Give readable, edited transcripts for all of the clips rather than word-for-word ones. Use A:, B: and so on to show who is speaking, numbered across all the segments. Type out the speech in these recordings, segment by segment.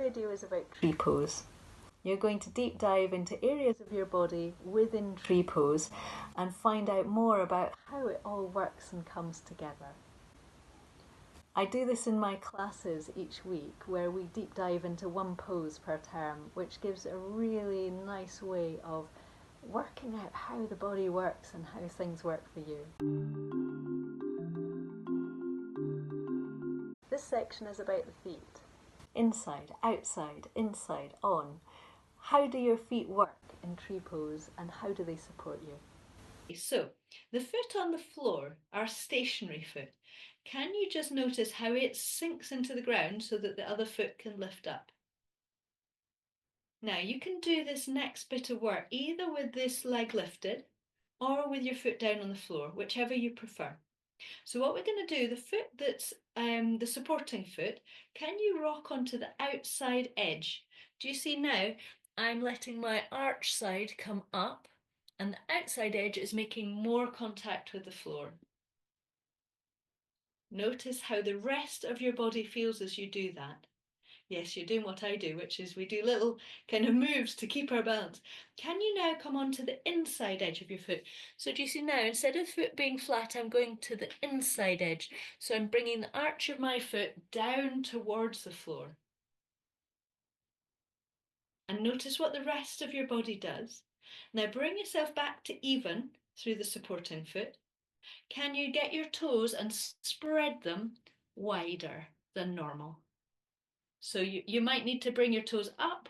A: video is about tree pose. You're going to deep dive into areas of your body within tree pose and find out more about how it all works and comes together. I do this in my classes each week where we deep dive into one pose per term, which gives a really nice way of working out how the body works and how things work for you. This section is about the feet. Inside, outside, inside, on. How do your feet work in tree pose and how do they support you?
B: So, the foot on the floor, our stationary foot, can you just notice how it sinks into the ground so that the other foot can lift up? Now, you can do this next bit of work either with this leg lifted or with your foot down on the floor, whichever you prefer. So what we're going to do, the foot that's the supporting foot, can you rock onto the outside edge? Do you see now I'm letting my arch side come up and the outside edge is making more contact with the floor. Notice how the rest of your body feels as you do that. Yes, you're doing what I do, which is we do little kind of moves to keep our balance. Can you now come onto the inside edge of your foot? So do you see now, instead of the foot being flat, I'm going to the inside edge. So I'm bringing the arch of my foot down towards the floor. And notice what the rest of your body does. Now bring yourself back to even through the supporting foot. Can you get your toes and spread them wider than normal? So you might need to bring your toes up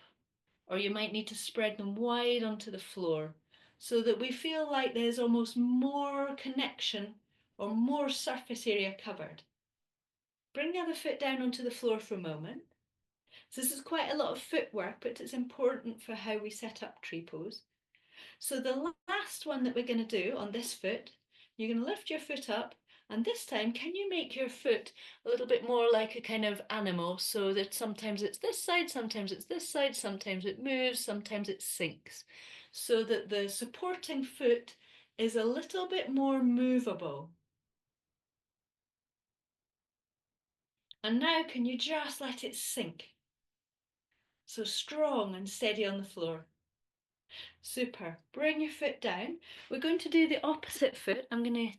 B: or you might need to spread them wide onto the floor so that we feel like there's almost more connection or more surface area covered. Bring the other foot down onto the floor for a moment. So this is quite a lot of footwork, but it's important for how we set up tree pose. So the last one that we're going to do on this foot, you're going to lift your foot up, and this time can you make your foot a little bit more like a kind of animal, so that sometimes it's this side, sometimes it's this side, sometimes it moves, sometimes it sinks, so that the supporting foot is a little bit more movable. And now can you just let it sink? So strong and steady on the floor. Super. Bring your foot down. We're going to do the opposite foot. I'm going to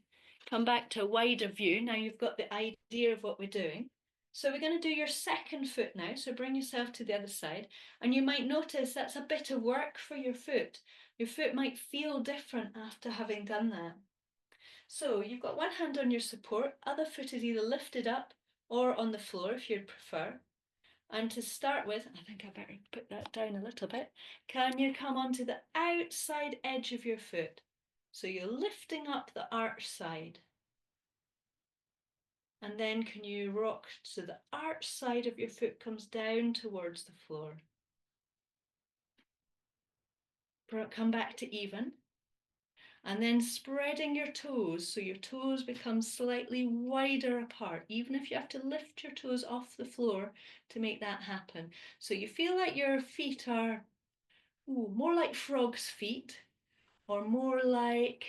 B: come back to a wider view. Now you've got the idea of what we're doing. So we're going to do your second foot now. So bring yourself to the other side. And you might notice that's a bit of work for your foot. Your foot might feel different after having done that. So you've got one hand on your support. Other foot is either lifted up or on the floor if you'd prefer. And to start with, I think I better put that down a little bit. Can you come onto the outside edge of your foot? So you're lifting up the arch side. And then can you rock so the arch side of your foot comes down towards the floor. Come back to even. And then spreading your toes so your toes become slightly wider apart, even if you have to lift your toes off the floor to make that happen. So you feel like your feet are more like frog's feet, or more like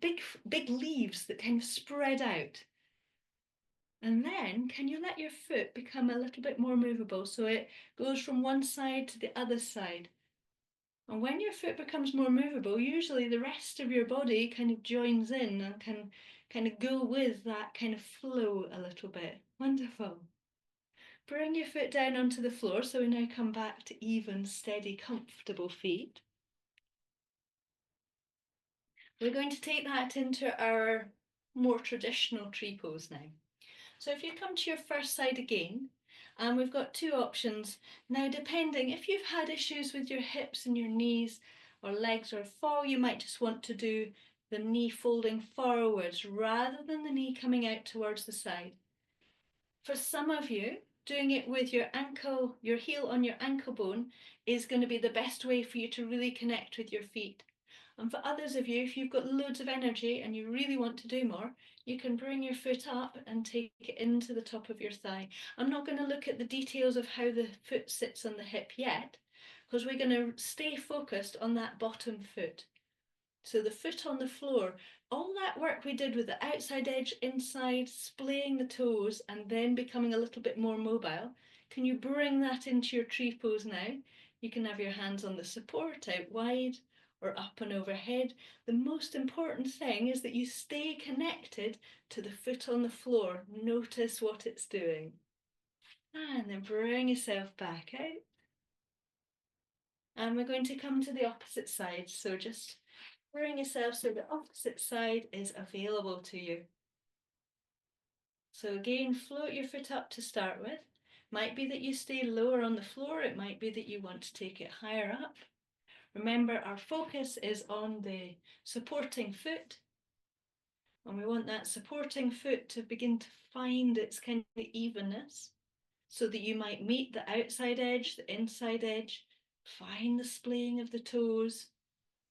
B: big leaves that kind of spread out. And then can you let your foot become a little bit more movable so it goes from one side to the other side? And when your foot becomes more movable, usually the rest of your body kind of joins in and can kind of go with that kind of flow a little bit. Wonderful. Bring your foot down onto the floor so we now come back to even, steady, comfortable feet. We're going to take that into our more traditional tree pose now. So if you come to your first side again, and we've got two options. Now, depending, if you've had issues with your hips and your knees or legs or fall, you might just want to do the knee folding forwards rather than the knee coming out towards the side. For some of you, doing it with your ankle, your heel on your ankle bone is going to be the best way for you to really connect with your feet. And for others of you, if you've got loads of energy and you really want to do more, you can bring your foot up and take it into the top of your thigh. I'm not going to look at the details of how the foot sits on the hip yet, because we're going to stay focused on that bottom foot. So the foot on the floor, all that work we did with the outside edge, inside, splaying the toes, and then becoming a little bit more mobile, Can you bring that into your tree pose now? You can have your hands on the support out wide or up and overhead. The most important thing is that you stay connected to the foot on the floor. Notice what it's doing. And then bring yourself back out. And we're going to come to the opposite side. So just bring yourself so the opposite side is available to you. So again, float your foot up to start with. Might be that you stay lower on the floor. It might be that you want to take it higher up. Remember, our focus is on the supporting foot. And we want that supporting foot to begin to find its kind of evenness so that you might meet the outside edge, the inside edge, find the splaying of the toes,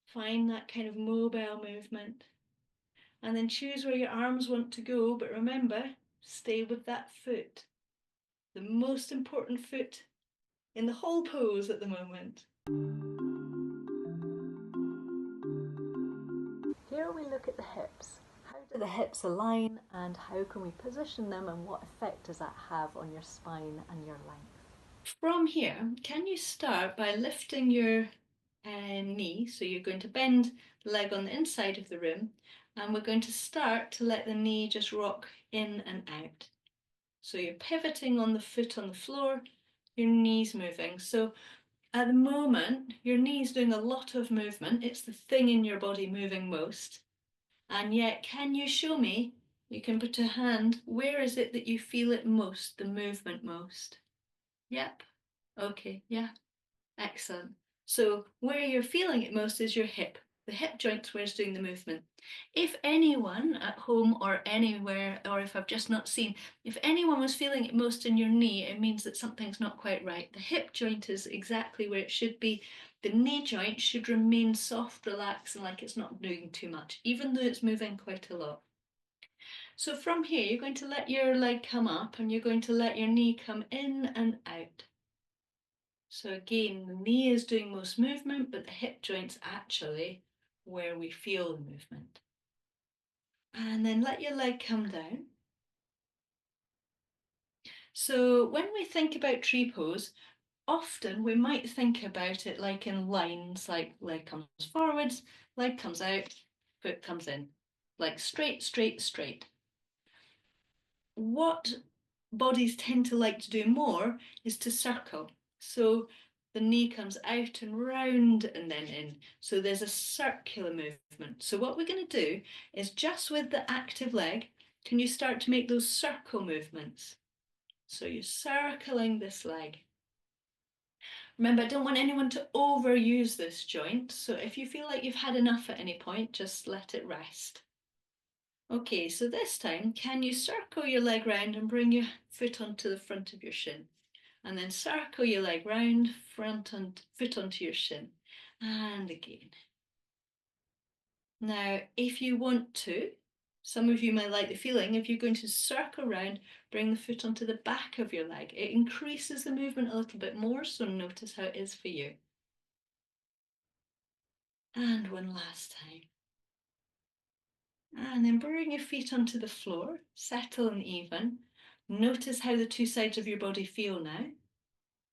B: find that kind of mobile movement. And then choose where your arms want to go, but remember, stay with that foot. The most important foot in the whole pose at the moment.
A: Here we look at the hips. How do the hips align and how can we position them and what effect does that have on your spine and your length?
B: From here, can you start by lifting your knee? So you're going to bend the leg on the inside of the room and we're going to start to let the knee just rock in and out. So you're pivoting on the foot on the floor, your knee's moving. So at the moment, your knee's doing a lot of movement. It's the thing in your body moving most. And yet, can you show me? You can put a hand, where is it that you feel it most, the movement most? Yep. Okay, yeah. Excellent. So where you're feeling it most is your hip. The hip joint's where it's doing the movement. If anyone at home or anywhere, or if I've just not seen, if anyone was feeling it most in your knee, it means that something's not quite right. The hip joint is exactly where it should be. The knee joint should remain soft, relaxed, and like it's not doing too much, even though it's moving quite a lot. So from here, you're going to let your leg come up and you're going to let your knee come in and out. So again, the knee is doing most movement, but the hip joint's actually where we feel the movement. And then let your leg come down. So when we think about tree pose, often we might think about it like in lines, like leg comes forwards, leg comes out, foot comes in, like straight, straight, straight. What bodies tend to like to do more is to circle. So the knee comes out and round and then in. So there's a circular movement. So what we're going to do is just with the active leg, can you start to make those circle movements? So you're circling this leg. Remember, I don't want anyone to overuse this joint. So if you feel like you've had enough at any point, just let it rest. Okay, so this time, can you circle your leg round and bring your foot onto the front of your shin? And then circle your leg round, foot onto your shin. And again. Now, if you want to, some of you might like the feeling, if you're going to circle round, bring the foot onto the back of your leg. It increases the movement a little bit more, so notice how it is for you. And one last time. And then bring your feet onto the floor, settle and even. Notice how the two sides of your body feel now.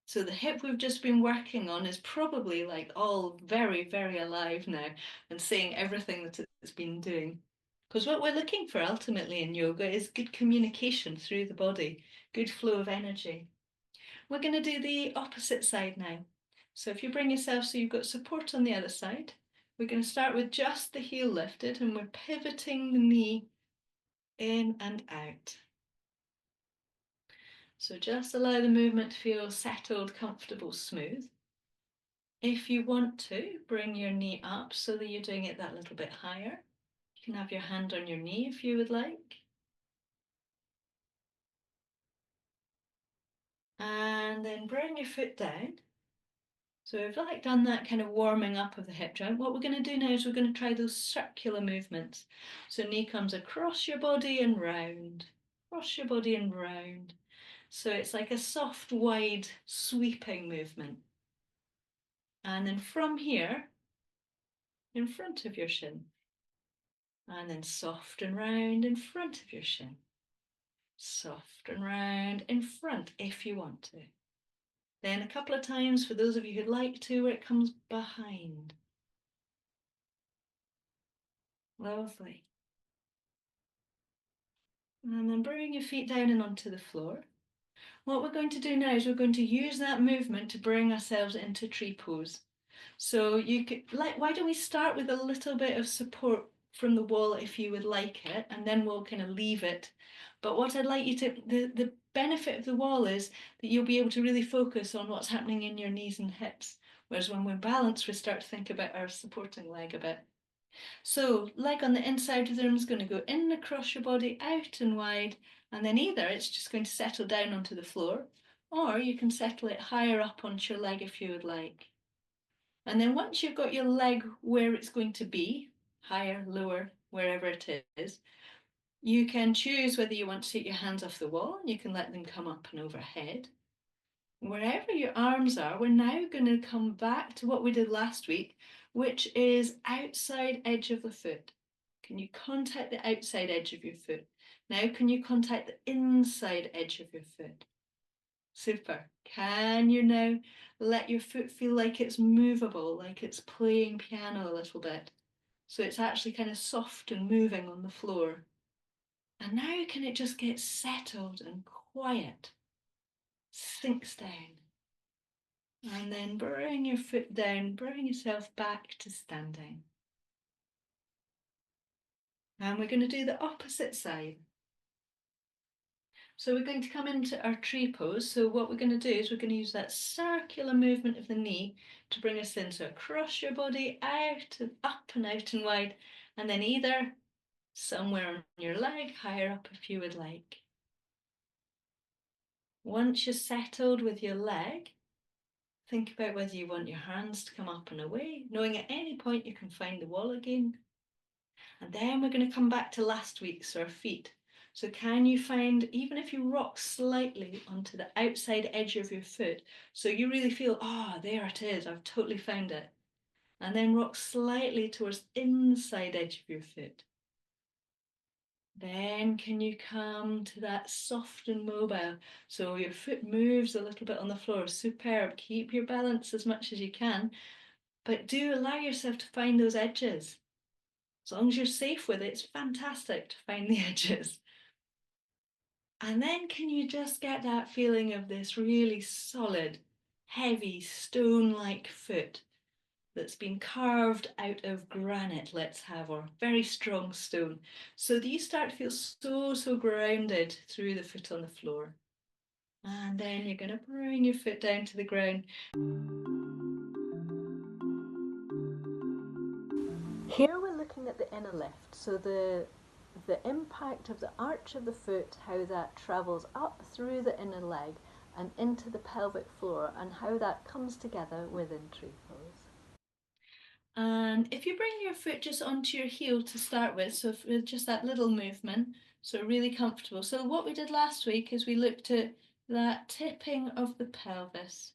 B: So the hip we've just been working on is probably like all very, very alive now and saying everything that it's been doing. Because what we're looking for ultimately in yoga is good communication through the body, good flow of energy. We're going to do the opposite side now. So if you bring yourself so you've got support on the other side, we're going to start with just the heel lifted and we're pivoting the knee in and out. So just allow the movement to feel settled, comfortable, smooth. If you want to, bring your knee up so that you're doing it that little bit higher. You can have your hand on your knee if you would like. And then bring your foot down. So we've like done that kind of warming up of the hip joint. What we're going to do now is we're going to try those circular movements. So knee comes across your body and round, across your body and round. So it's like a soft, wide, sweeping movement. And then from here, in front of your shin. And then soft and round in front of your shin. Soft and round in front if you want to. Then a couple of times for those of you who'd like to, where it comes behind. Lovely. And then bring your feet down and onto the floor. What we're going to do now is we're going to use that movement to bring ourselves into tree pose. So you could, why don't we start with a little bit of support from the wall if you would like it, and then we'll kind of leave it. But what I'd like you to, the benefit of the wall is that you'll be able to really focus on what's happening in your knees and hips. Whereas when we're balanced, we start to think about our supporting leg a bit. So leg on the inside of the room is going to go in across your body, out and wide, and then either it's just going to settle down onto the floor, or you can settle it higher up onto your leg if you would like. And then once you've got your leg where it's going to be, higher, lower, wherever it is, you can choose whether you want to take your hands off the wall, and you can let them come up and overhead. Wherever your arms are, we're now going to come back to what we did last week, which is outside edge of the foot. Can you contact the outside edge of your foot? Now can you contact the inside edge of your foot? Super. Can you now let your foot feel like it's movable, like it's playing piano a little bit? So it's actually kind of soft and moving on the floor. And now can it just get settled and quiet? Sinks down. And then bring your foot down, bring yourself back to standing. And we're going to do the opposite side. So we're going to come into our tree pose. So what we're going to do is we're going to use that circular movement of the knee to bring us in. So across your body, out and up and out and wide, and then either somewhere on your leg, higher up if you would like. Once you're settled with your leg, think about whether you want your hands to come up and away, knowing at any point you can find the wall again. And then we're going to come back to last week's, our feet. So can you find, even if you rock slightly onto the outside edge of your foot, so you really feel, there it is, I've totally found it. And then rock slightly towards the inside edge of your foot. Then can you come to that soft and mobile? So your foot moves a little bit on the floor. Superb. Keep your balance as much as you can, but do allow yourself to find those edges. As long as you're safe with it, it's fantastic to find the edges. And then can you just get that feeling of this really solid, heavy, stone-like foot that's been carved out of granite, let's have, or very strong stone. So that you start to feel so grounded through the foot on the floor. And then you're going to bring your foot down to the ground.
A: Here we're looking at the inner lift, so the impact of the arch of the foot, how that travels up through the inner leg and into the pelvic floor, and how that comes together within tree pose.
B: And if you bring your foot just onto your heel to start with, so with just that little movement, so really comfortable. So what we did last week is we looked at that tipping of the pelvis.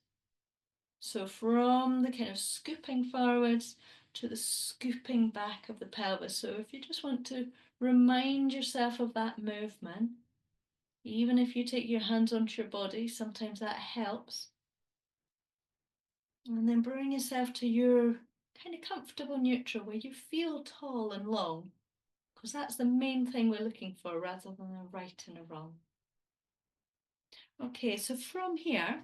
B: So from the kind of scooping forwards to the scooping back of the pelvis. So if you just want to remind yourself of that movement, even if you take your hands onto your body, sometimes that helps. And then bring yourself to your kind of comfortable neutral where you feel tall and long, because that's the main thing we're looking for rather than a right and a wrong. Okay, so from here,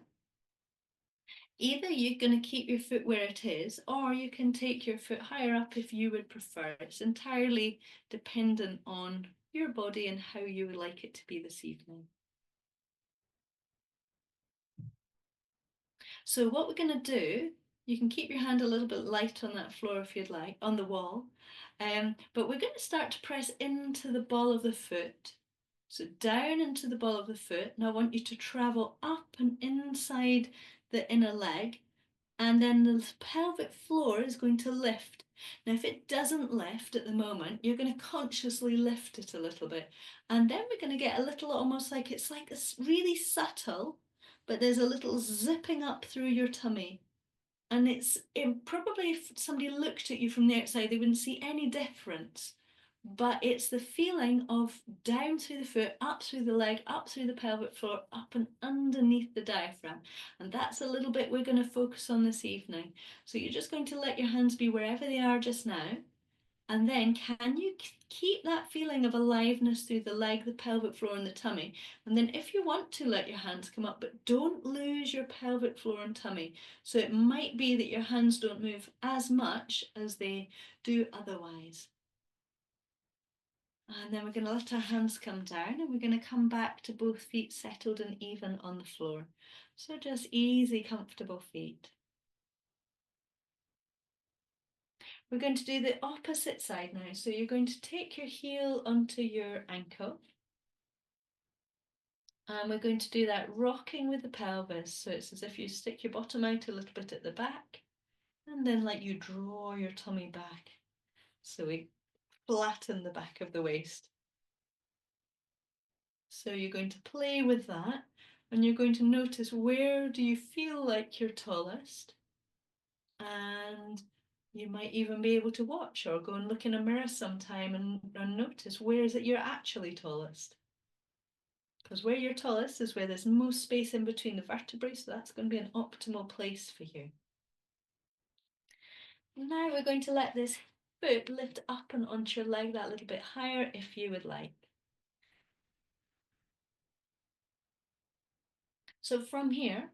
B: either you're going to keep your foot where it is, or you can take your foot higher up if you would prefer. It's entirely dependent on your body and how you would like it to be this evening. So what we're going to do, you can keep your hand a little bit light on that floor if you'd like, on the wall, but we're going to start to press into the ball of the foot. So down into the ball of the foot. Now I want you to travel up and inside the inner leg, and then the pelvic floor is going to lift. Now if it doesn't lift at the moment, you're going to consciously lift it a little bit, and then we're going to get a little, almost like it's like a really subtle, but there's a little zipping up through your tummy. And probably if somebody looked at you from the outside, they wouldn't see any difference. but it's the feeling of down through the foot, up through the leg, up through the pelvic floor, up and underneath the diaphragm. And that's a little bit we're going to focus on this evening. So you're just going to let your hands be wherever they are just now. And then can you keep that feeling of aliveness through the leg, the pelvic floor and the tummy? And then if you want to, let your hands come up, but don't lose your pelvic floor and tummy. So it might be that your hands don't move as much as they do otherwise. And then we're going to let our hands come down and we're going to come back to both feet settled and even on the floor. So just easy, comfortable feet. We're going to do the opposite side now. So you're going to take your heel onto your ankle. And we're going to do that rocking with the pelvis. So it's as if you stick your bottom out a little bit at the back and then let you draw your tummy back. So we flatten the back of the waist. So you're going to play with that and you're going to notice where do you feel like you're tallest. And you might even be able to watch or go and look in a mirror sometime and notice where is it you're actually tallest. Because where you're tallest is where there's most space in between the vertebrae, so that's going to be an optimal place for you. Now we're going to let this foot lift up and onto your leg that little bit higher if you would like. So from here,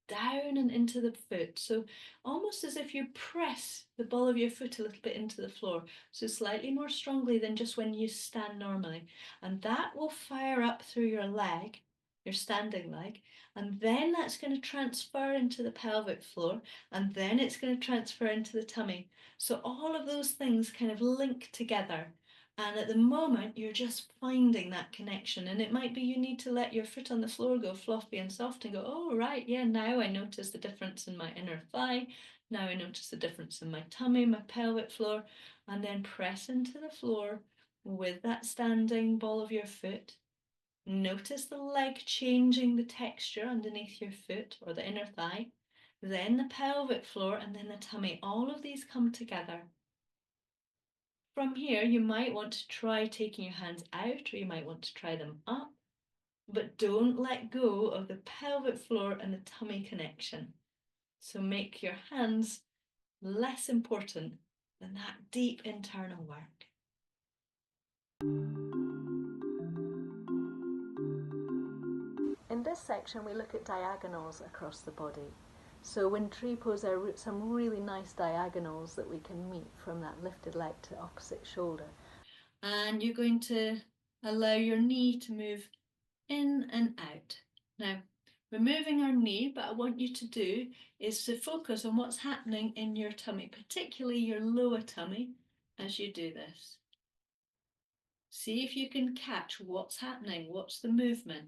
B: down and into the foot. So almost as if you press the ball of your foot a little bit into the floor. So slightly more strongly than just when you stand normally. And that will fire up through your leg, your standing leg. And then that's going to transfer into the pelvic floor. And then it's going to transfer into the tummy. So all of those things kind of link together. And at the moment, you're just finding that connection. And it might be you need to let your foot on the floor go floppy and soft and go, oh, right, yeah, now I notice the difference in my inner thigh. Now I notice the difference in my tummy, my pelvic floor. And then press into the floor with that standing ball of your foot. Notice the leg changing the texture underneath your foot or the inner thigh. Then the pelvic floor and then the tummy. All of these come together. From here, you might want to try taking your hands out or you might want to try them up, but don't let go of the pelvic floor and the tummy connection. So make your hands less important than that deep internal work.
A: In this section, we look at diagonals across the body. So in tree pose, there are some really nice diagonals that we can meet from that lifted leg to the opposite shoulder.
B: And you're going to allow your knee to move in and out. Now, we're moving our knee, but I want you to do is to focus on what's happening in your tummy, particularly your lower tummy, as you do this. See if you can catch what's happening, what's the movement.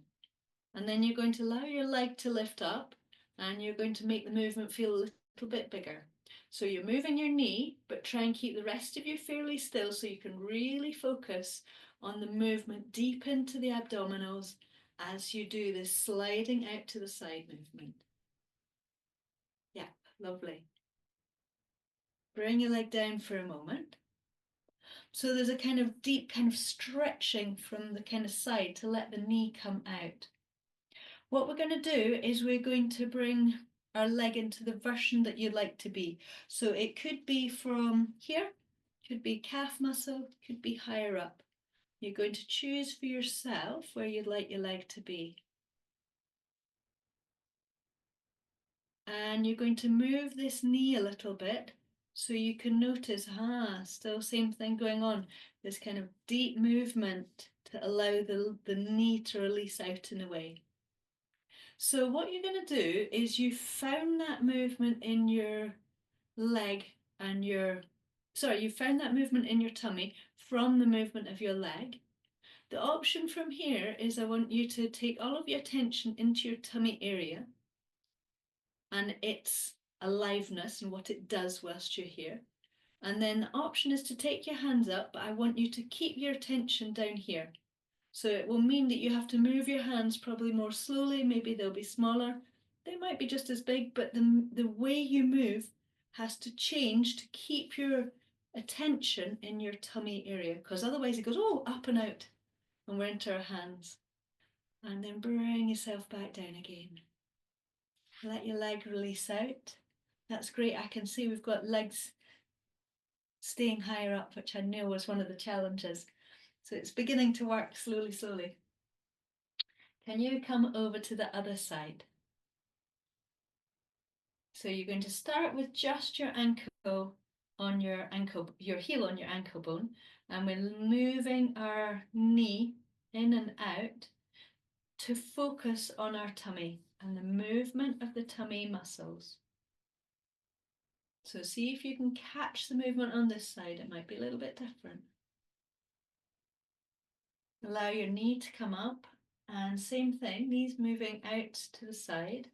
B: And then you're going to allow your leg to lift up and you're going to make the movement feel a little bit bigger. So you're moving your knee, but try and keep the rest of you fairly still so you can really focus on the movement deep into the abdominals as you do this sliding out to the side movement. Yeah, lovely. Bring your leg down for a moment. So there's a kind of deep kind of stretching from the kind of side to let the knee come out. What we're going to do is we're going to bring our leg into the version that you'd like to be. So it could be from here, could be calf muscle, could be higher up. You're going to choose for yourself where you'd like your leg to be. And you're going to move this knee a little bit so you can notice, still same thing going on. This kind of deep movement to allow the knee to release out and away. So what you're going to do is you found that movement in your leg and you found that movement in your tummy from the movement of your leg. The option from here is I want you to take all of your attention into your tummy area and its aliveness and what it does whilst you're here. And then the option is to take your hands up, but I want you to keep your attention down here. So it will mean that you have to move your hands probably more slowly, maybe they'll be smaller. They might be just as big, but the way you move has to change to keep your attention in your tummy area, because otherwise it goes, oh, up and out, and we're into our hands. And then bring yourself back down again. Let your leg release out. That's great. I can see we've got legs staying higher up, which I know was one of the challenges. So it's beginning to work slowly, slowly. Can you come over to the other side? So you're going to start with just your ankle on your heel on your ankle bone, and we're moving our knee in and out to focus on our tummy and the movement of the tummy muscles. So see if you can catch the movement on this side. It might be a little bit different. Allow your knee to come up, and same thing, knees moving out to the side,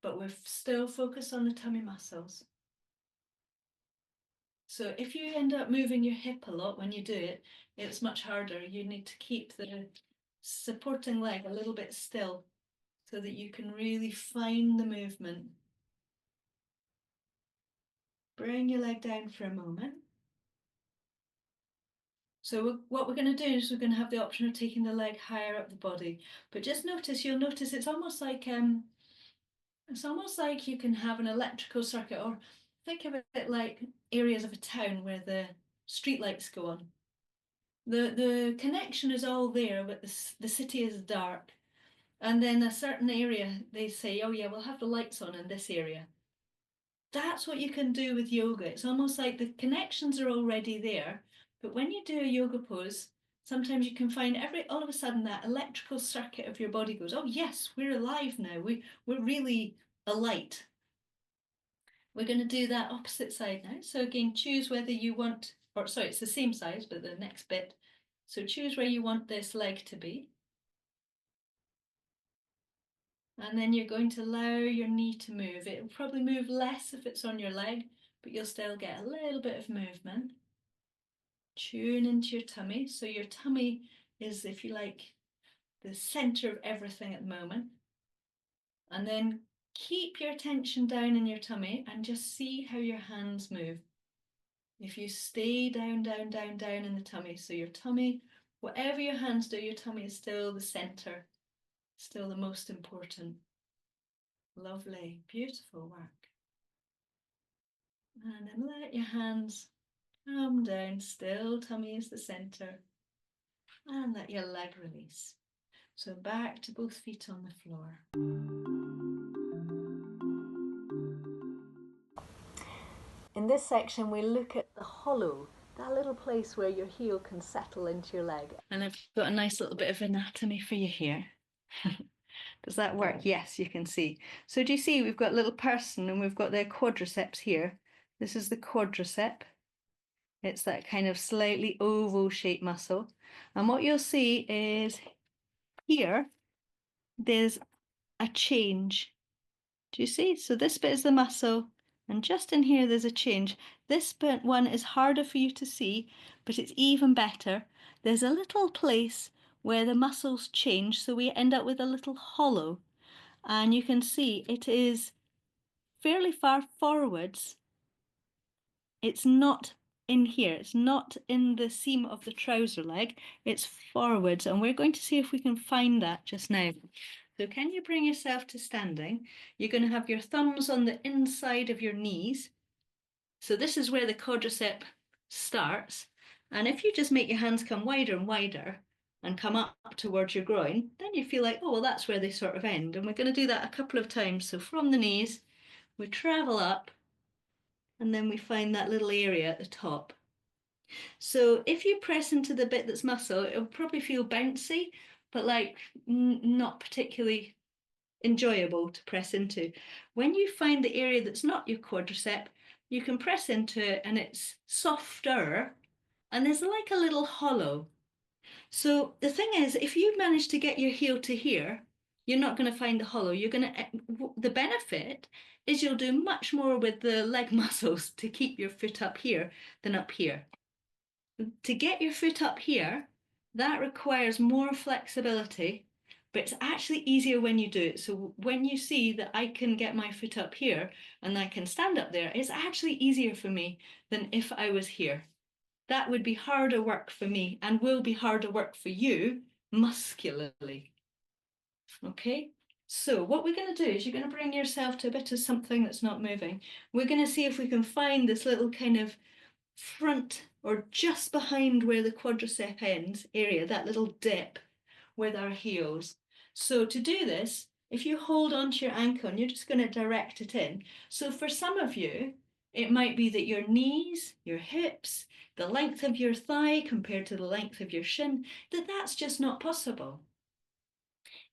B: but we're still focused on the tummy muscles. So if you end up moving your hip a lot when you do it, it's much harder. You need to keep the supporting leg a little bit still so that you can really find the movement. Bring your leg down for a moment. So what we're going to do is we're going to have the option of taking the leg higher up the body. But just notice, you'll notice it's almost like you can have an electrical circuit, or think of it like areas of a town where the street lights go on. The connection is all there, but the city is dark. And then a certain area, they say, oh yeah, we'll have the lights on in this area. That's what you can do with yoga. It's almost like the connections are already there, but when you do a yoga pose, sometimes you can find all of a sudden that electrical circuit of your body goes, oh yes, we're alive now. We're really alight. We're going to do that opposite side now. So again, choose whether you want, or sorry, it's the same size, but the next bit. So choose where you want this leg to be. And then you're going to allow your knee to move. It will probably move less if it's on your leg, but you'll still get a little bit of movement. Tune into your tummy. So your tummy is, if you like, the center of everything at the moment. And then keep your attention down in your tummy and just see how your hands move. If you stay down, down, down, down in the tummy, so your tummy, whatever your hands do, your tummy is still the center, still the most important. Lovely, beautiful work. And then let your hands come down, still tummy is the center. And let your leg release. So back to both feet on the floor.
A: In this section, we look at the hollow, that little place where your heel can settle into your leg.
B: And I've got a nice little bit of anatomy for you here. Does that work? Yes, you can see. So do you see we've got a little person and we've got their quadriceps here. This is the quadricep. It's that kind of slightly oval shaped muscle. And what you'll see is here, there's a change. Do you see? So this bit is the muscle, and just in here there's a change. This bit one is harder for you to see, but it's even better. There's a little place where the muscles change, so we end up with a little hollow. And you can see it is fairly far forwards. It's not in here, it's not in the seam of the trouser leg, it's forwards, and we're going to see if we can find that just now. So can you bring yourself to standing? You're going to have your thumbs on the inside of your knees. So this is where the quadricep starts. And if you just make your hands come wider and wider and come up towards your groin, then you feel like, oh, well, that's where they sort of end. And we're going to do that a couple of times. So from the knees, we travel up, and then we find that little area at the top. So if you press into the bit that's muscle, it'll probably feel bouncy, but like not particularly enjoyable to press into. When you find the area that's not your quadricep, you can press into it and it's softer and there's like a little hollow. So the thing is, if you manage to get your heel to here, you're not going to find the hollow. The benefit is you'll do much more with the leg muscles to keep your foot up here than up here. To get your foot up here, that requires more flexibility but it's actually easier when you do it. So when you see that I can get my foot up here and I can stand up there, it's actually easier for me than if I was here. That would be harder work for me and will be harder work for you muscularly. Okay? So what we're going to do is you're going to bring yourself to a bit of something that's not moving. We're going to see if we can find this little kind of front or just behind where the quadricep ends area, that little dip with our heels. So to do this, if you hold onto your ankle and you're just going to direct it in. So for some of you, it might be that your knees, your hips, the length of your thigh compared to the length of your shin, that's just not possible.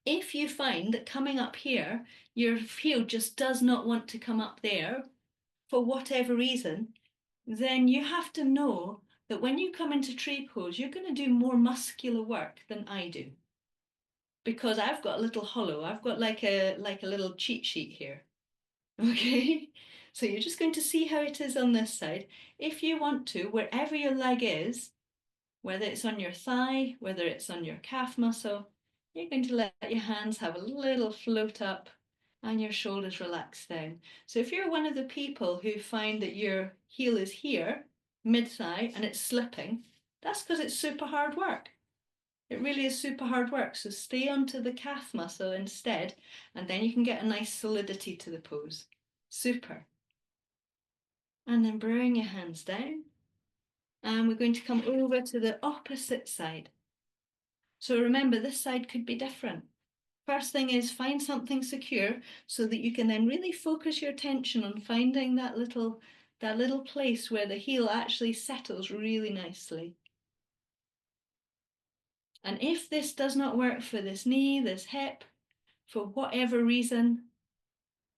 B: If you find that coming up here, your heel just does not want to come up there for whatever reason, then you have to know that when you come into tree pose, you're going to do more muscular work than I do. Because I've got a little hollow, I've got like a little cheat sheet here. Okay, so you're just going to see how it is on this side. If you want to, wherever your leg is, whether it's on your thigh, whether it's on your calf muscle, you're going to let your hands have a little float up and your shoulders relax down. So if you're one of the people who find that your heel is here, mid-thigh, and it's slipping, that's because it's super hard work. It really is super hard work. So stay onto the calf muscle instead, and then you can get a nice solidity to the pose. Super. And then bring your hands down. And we're going to come over to the opposite side. So remember, this side could be different. First thing is find something secure so that you can then really focus your attention on finding that little place where the heel actually settles really nicely. And if this does not work for this knee, this hip, for whatever reason,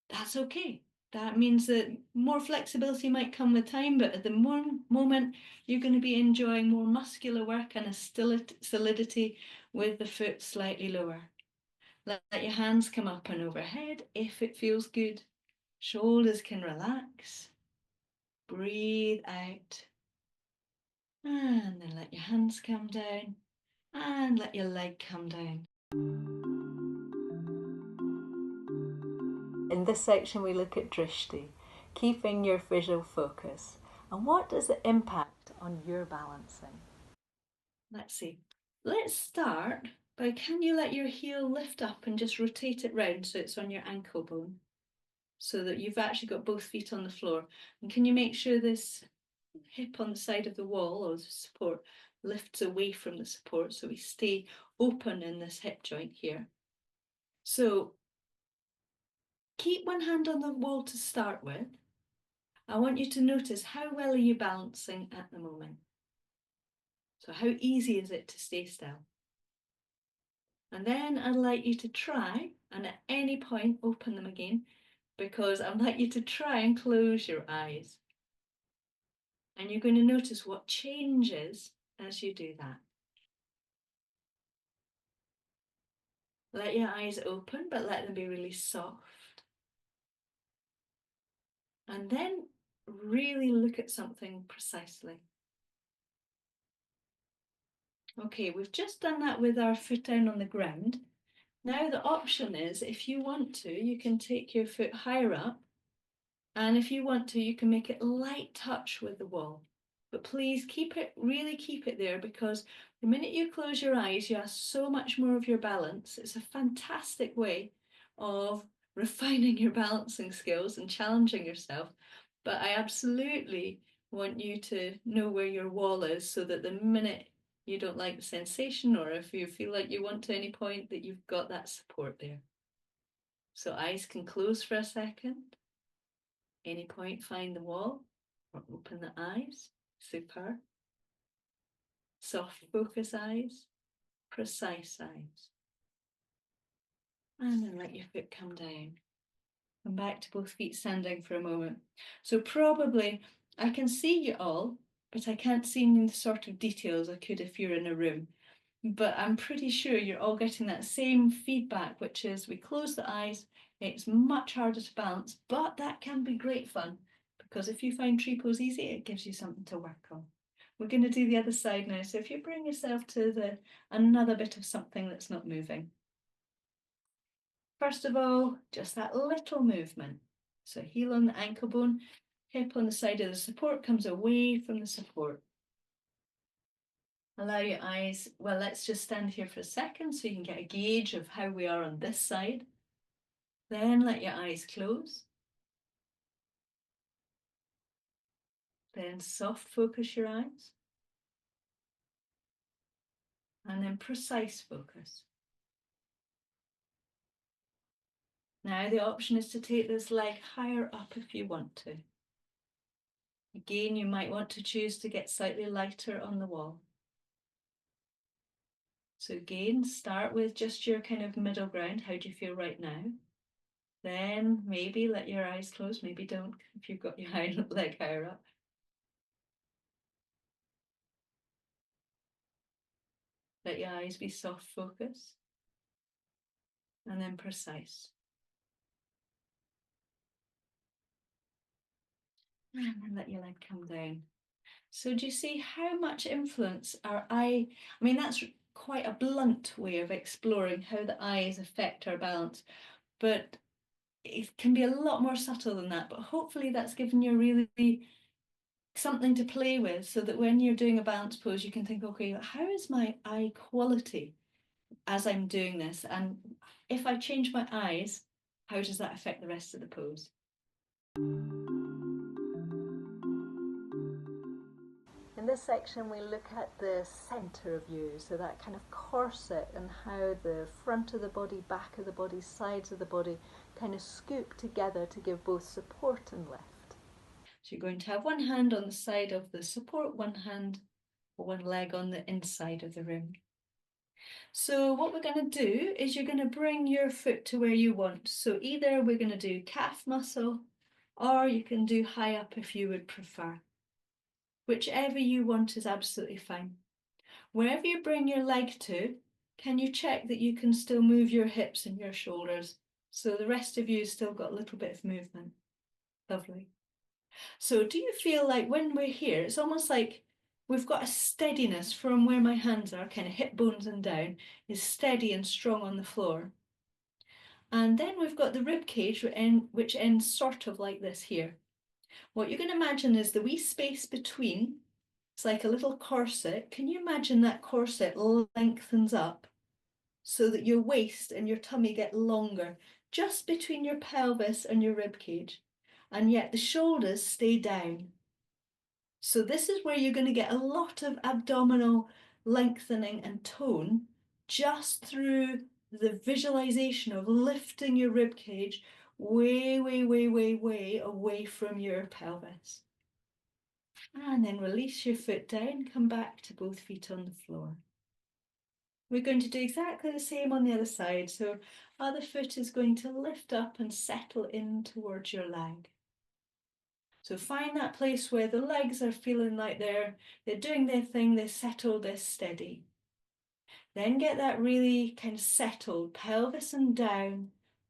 B: that's okay. That means that more flexibility might come with time, but at the moment, you're going to be enjoying more muscular work and a solidity with the foot slightly lower. Let your hands come up and overhead if it feels good. Shoulders can relax. Breathe out. And then let your hands come down. And let your leg come down.
A: In this section we look at drishti, keeping your visual focus. And what does it impact on your balancing?
B: Let's see. Let's start by, can you let your heel lift up and just rotate it round so it's on your ankle bone, so that you've actually got both feet on the floor? And can you make sure this hip on the side of the wall or the support lifts away from the support so we stay open in this hip joint here? So keep one hand on the wall to start with. I want you to notice, how well are you balancing at the moment? So how easy is it to stay still? And then I'd like you to try, and at any point open them again, because I'd like you to try and close your eyes. And you're going to notice what changes as you do that. Let your eyes open, but let them be really soft. And then really look at something precisely. Okay, we've just done that with our foot down on the ground. Now the option is, if you want to, you can take your foot higher up, and if you want to, you can make it light touch with the wall. But please really keep it there, because the minute you close your eyes, you have so much more of your balance. It's a fantastic way of refining your balancing skills and challenging yourself. But I absolutely want you to know where your wall is, so that the minute you don't like the sensation, or if you feel like you want to any point, that you've got that support there. So eyes can close for a second. Any point, find the wall or open the eyes. Super. Soft focus eyes, precise eyes. And then let your foot come down. Come back to both feet standing for a moment. So probably I can see you all, but I can't see the sort of details I could if you're in a room. But I'm pretty sure you're all getting that same feedback, which is we close the eyes, it's much harder to balance, but that can be great fun, because if you find tree pose easy, it gives you something to work on. We're going to do the other side now. So if you bring yourself to another bit of something that's not moving. First of all, just that little movement. So heel on the ankle bone, hip on the side of the support comes away from the support. Allow your eyes, well, let's just stand here for a second so you can get a gauge of how we are on this side. Then let your eyes close. Then soft focus your eyes. And then precise focus. Now the option is to take this leg higher up if you want to. Again, you might want to choose to get slightly lighter on the wall. So again, start with just your kind of middle ground. How do you feel right now? Then maybe let your eyes close, maybe don't if you've got your leg higher up. Let your eyes be soft focus and then precise. And then let your leg come down. So do you see how much influence our eye, I mean, that's quite a blunt way of exploring how the eyes affect our balance, but it can be a lot more subtle than that. But hopefully that's given you really something to play with so that when you're doing a balance pose, you can think, okay, how is my eye quality as I'm doing this? And if I change my eyes, how does that affect the rest of the pose?
A: In this section, we look at the centre of you, so that kind of corset and how the front of the body, back of the body, sides of the body kind of scoop together to give both support and lift.
B: So you're going to have one hand on the side of the support, one hand or one leg on the inside of the rim. So what we're going to do is you're going to bring your foot to where you want. So either we're going to do calf muscle or you can do high up if you would prefer. Whichever you want is absolutely fine. Wherever you bring your leg to, can you check that you can still move your hips and your shoulders? So the rest of you still got a little bit of movement. Lovely. So do you feel like when we're here, it's almost like we've got a steadiness from where my hands are, kind of hip bones and down, is steady and strong on the floor. And then we've got the rib cage, which ends sort of like this here. What you can imagine is the wee space between, it's like a little corset. Can you imagine that corset lengthens up so that your waist and your tummy get longer, just between your pelvis and your rib cage, and yet the shoulders stay down. So this is where you're going to get a lot of abdominal lengthening and tone just through the visualization of lifting your rib cage way, way, way, way, way away from your pelvis. And then release your foot down, come back to both feet on the floor. We're going to do exactly the same on the other side. So other foot is going to lift up and settle in towards your leg. So find that place where the legs are feeling like they're doing their thing, they're settled, they're steady. Then get that really kind of settled, pelvis and down,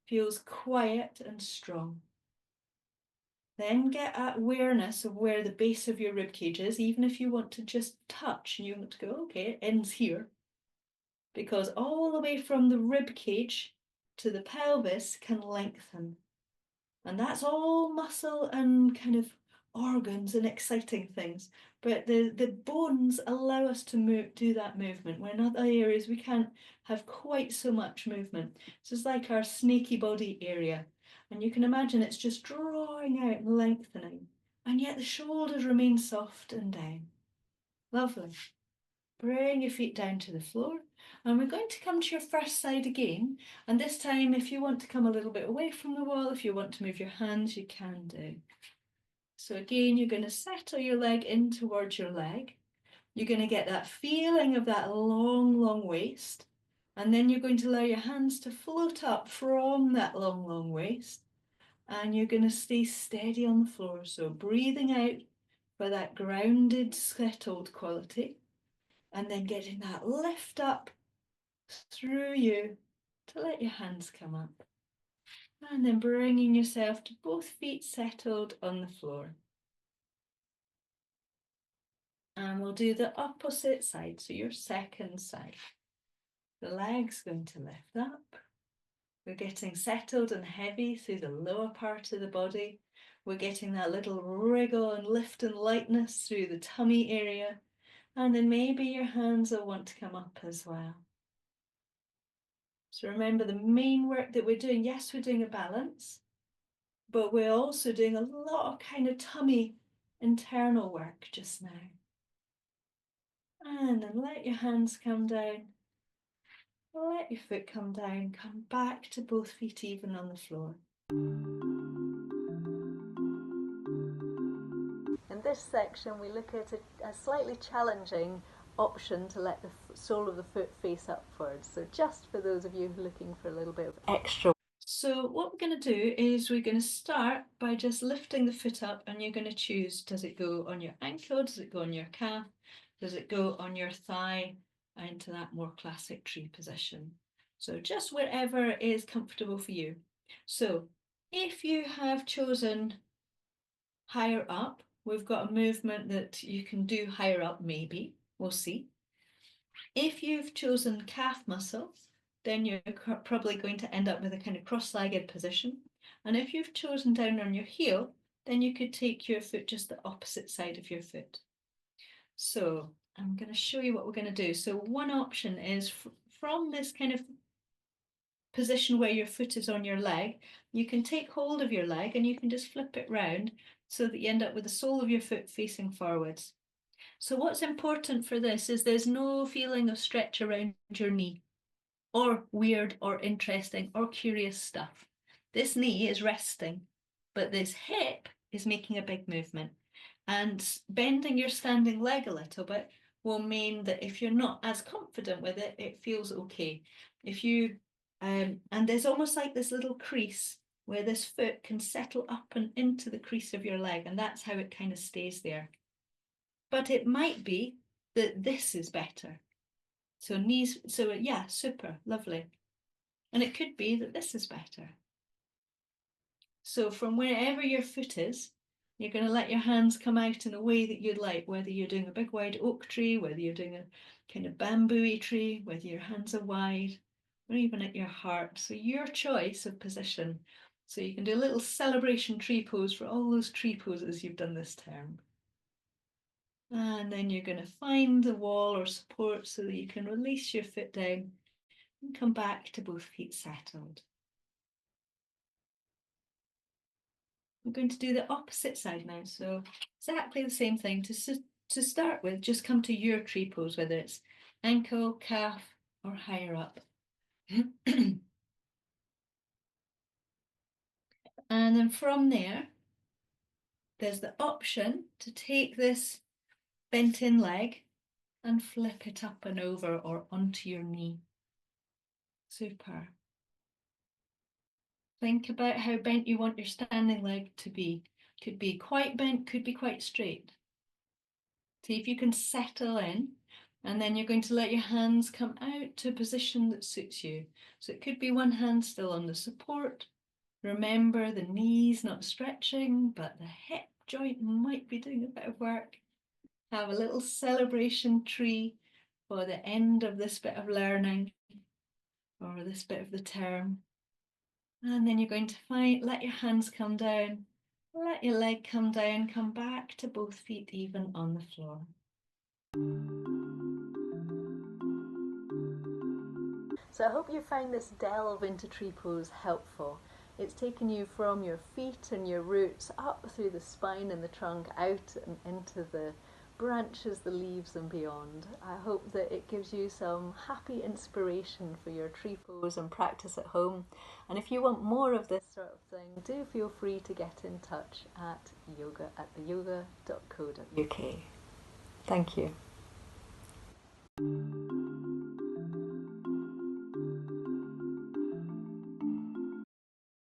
B: feels quiet and strong. Then get that awareness of where the base of your ribcage is, even if you want to just touch and you want to go, okay, it ends here. Because all the way from the ribcage to the pelvis can lengthen. And that's all muscle and kind of organs and exciting things. But the bones allow us to do that movement, where in other areas we can't have quite so much movement. So it's like our snaky body area. And you can imagine it's just drawing out and lengthening. And yet the shoulders remain soft and down. Lovely. Bring your feet down to the floor. And we're going to come to your first side again. And this time, if you want to come a little bit away from the wall, if you want to move your hands, you can do. So again, you're going to settle your leg in towards your leg. You're going to get that feeling of that long, long waist. And then you're going to allow your hands to float up from that long, long waist. And you're going to stay steady on the floor. So breathing out for that grounded, settled quality. And then getting that lift up through you to let your hands come up. And then bringing yourself to both feet settled on the floor. And we'll do the opposite side, so your second side. The leg's going to lift up. We're getting settled and heavy through the lower part of the body. We're getting that little wriggle and lift and lightness through the tummy area. And then maybe your hands will want to come up as well. So remember the main work that we're doing, yes, we're doing a balance, but we're also doing a lot of kind of tummy internal work just now. And then let your hands come down. Let your foot come down. Come back to both feet even on the floor.
A: In this section, we look at a slightly challenging option to let the sole of the foot face upwards. So just for those of you who are looking for a little bit of extra.
B: So what we're going to do is we're going to start by just lifting the foot up, and you're going to choose, does it go on your ankle, does it go on your calf, does it go on your thigh, into that more classic tree position. So just wherever is comfortable for you. So if you have chosen higher up, we've got a movement that you can do higher up, maybe, we'll see. If you've chosen calf muscle, then you're probably going to end up with a kind of cross-legged position. And if you've chosen down on your heel, then you could take your foot just the opposite side of your foot. So I'm going to show you what we're going to do. So one option is from this kind of position where your foot is on your leg, you can take hold of your leg and you can just flip it round so that you end up with the sole of your foot facing forwards. So what's important for this is there's no feeling of stretch around your knee or weird or interesting or curious stuff. This knee is resting, but this hip is making a big movement. And bending your standing leg a little bit will mean that if you're not as confident with it, it feels okay. If you, and there's almost like this little crease where this foot can settle up and into the crease of your leg, and that's how it kind of stays there. But it might be that this is better. So knees, so yeah, super, lovely. And it could be that this is better. So from wherever your foot is, you're going to let your hands come out in a way that you'd like, whether you're doing a big wide oak tree, whether you're doing a kind of bamboo-y tree, whether your hands are wide, or even at your heart. So your choice of position. So you can do a little celebration tree pose for all those tree poses you've done this term. And then you're going to find the wall or support so that you can release your foot down and come back to both feet settled. I'm going to do the opposite side now. So exactly the same thing. To start with, just come to your tree pose, whether it's ankle, calf, or higher up. And then from there, there's the option to take this bent in leg and flip it up and over or onto your knee. Super. Think about how bent you want your standing leg to be. Could be quite bent, could be quite straight. See if you can settle in, and then you're going to let your hands come out to a position that suits you. So it could be one hand still on the support. Remember the knees not stretching, but the hip joint might be doing a bit of work. Have a little celebration tree for the end of this bit of learning or this bit of the term. And then you're going to let your hands come down, let your leg come down, come back to both feet even on the floor.
A: So I hope you find this delve into tree pose helpful. It's taken you from your feet and your roots up through the spine and the trunk, out and into the branches, the leaves and beyond. I hope that it gives you some happy inspiration for your tree pose and practice at home. And if you want more of this sort of thing, do feel free to get in touch at yoga@theyoga.co.uk. Thank you.